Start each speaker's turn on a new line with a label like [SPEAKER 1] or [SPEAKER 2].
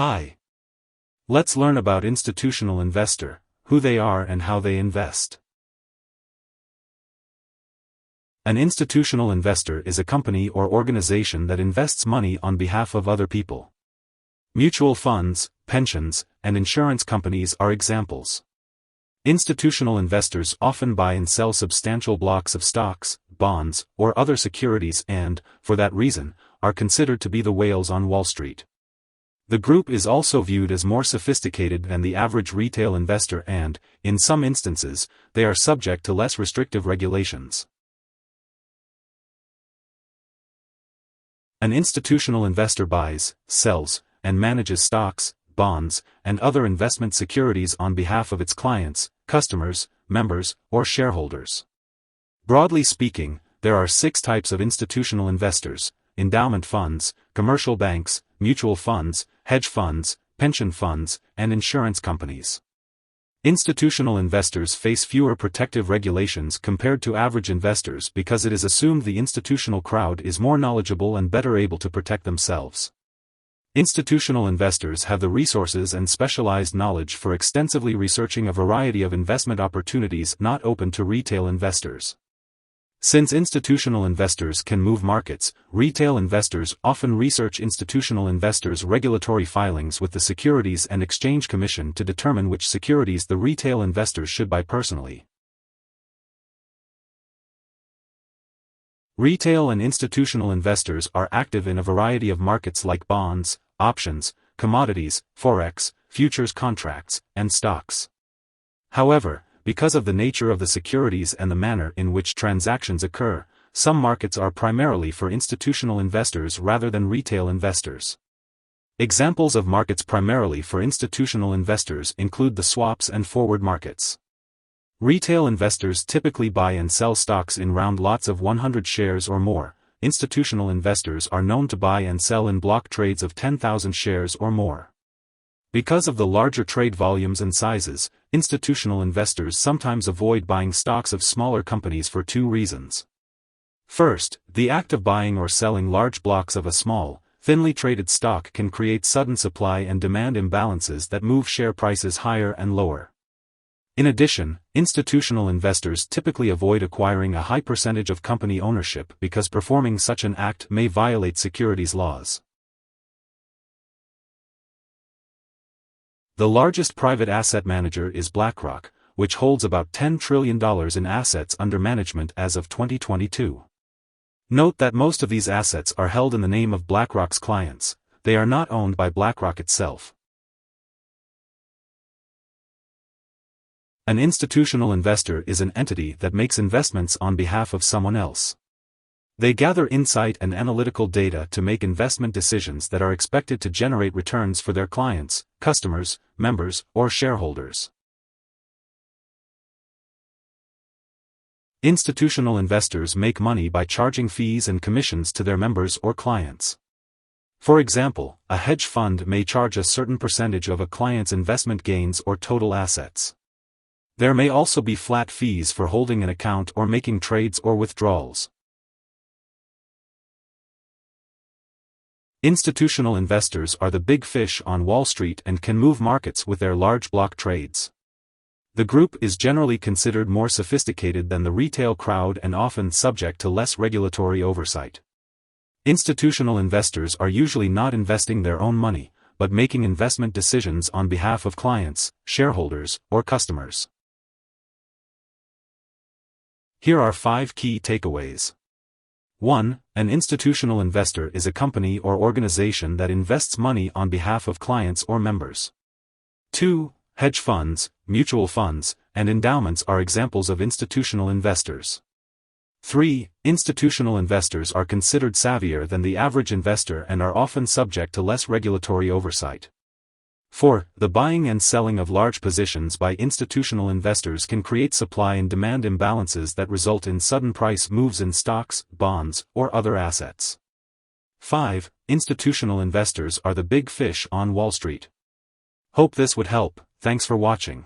[SPEAKER 1] Hi. Let's learn about institutional investor, who they are and how they invest. An institutional investor is a company or organization that invests money on behalf of other people. Mutual funds, pensions, and insurance companies are examples. Institutional investors often buy and sell substantial blocks of stocks, bonds, or other securities and, for that reason, are considered to be the whales on Wall Street. The group is also viewed as more sophisticated than the average retail investor and, in some instances, they are subject to less restrictive regulations. An institutional investor buys, sells, and manages stocks, bonds, and other investment securities on behalf of its clients, customers, members, or shareholders. Broadly speaking, there are 6 types of institutional investors: endowment funds, commercial banks, mutual funds, hedge funds, pension funds, and insurance companies. Institutional investors face fewer protective regulations compared to average investors because it is assumed the institutional crowd is more knowledgeable and better able to protect themselves. Institutional investors have the resources and specialized knowledge for extensively researching a variety of investment opportunities not open to retail investors. Since institutional investors can move markets, retail investors often research institutional investors' regulatory filings with the Securities and Exchange Commission to determine which securities the retail investors should buy personally. Retail and institutional investors are active in a variety of markets like bonds, options, commodities, forex, futures contracts, and stocks. However, because of the nature of the securities and the manner in which transactions occur, some markets are primarily for institutional investors rather than retail investors. Examples of markets primarily for institutional investors include the swaps and forward markets. Retail investors typically buy and sell stocks in round lots of 100 shares or more. Institutional investors are known to buy and sell in block trades of 10,000 shares or more. Because of the larger trade volumes and sizes, institutional investors sometimes avoid buying stocks of smaller companies for 2 reasons. First, the act of buying or selling large blocks of a small, thinly traded stock can create sudden supply and demand imbalances that move share prices higher and lower. In addition, institutional investors typically avoid acquiring a high percentage of company ownership because performing such an act may violate securities laws. The largest private asset manager is BlackRock, which holds about $10 trillion in assets under management as of 2022. Note that most of these assets are held in the name of BlackRock's clients; they are not owned by BlackRock itself. An institutional investor is an entity that makes investments on behalf of someone else. They gather insight and analytical data to make investment decisions that are expected to generate returns for their clients, customers, members, or shareholders. Institutional investors make money by charging fees and commissions to their members or clients. For example, a hedge fund may charge a certain percentage of a client's investment gains or total assets. There may also be flat fees for holding an account or making trades or withdrawals. Institutional investors are the big fish on Wall Street and can move markets with their large block trades. The group is generally considered more sophisticated than the retail crowd and often subject to less regulatory oversight. Institutional investors are usually not investing their own money, but making investment decisions on behalf of clients, shareholders, or customers. Here are 5 key takeaways. 1. An institutional investor is a company or organization that invests money on behalf of clients or members. 2. Hedge funds, mutual funds, and endowments are examples of institutional investors. 3. Institutional investors are considered savvier than the average investor and are often subject to less regulatory oversight. 4. The buying and selling of large positions by institutional investors can create supply and demand imbalances that result in sudden price moves in stocks, bonds, or other assets. 5. Institutional investors are the big fish on Wall Street. Hope this would help. Thanks for watching.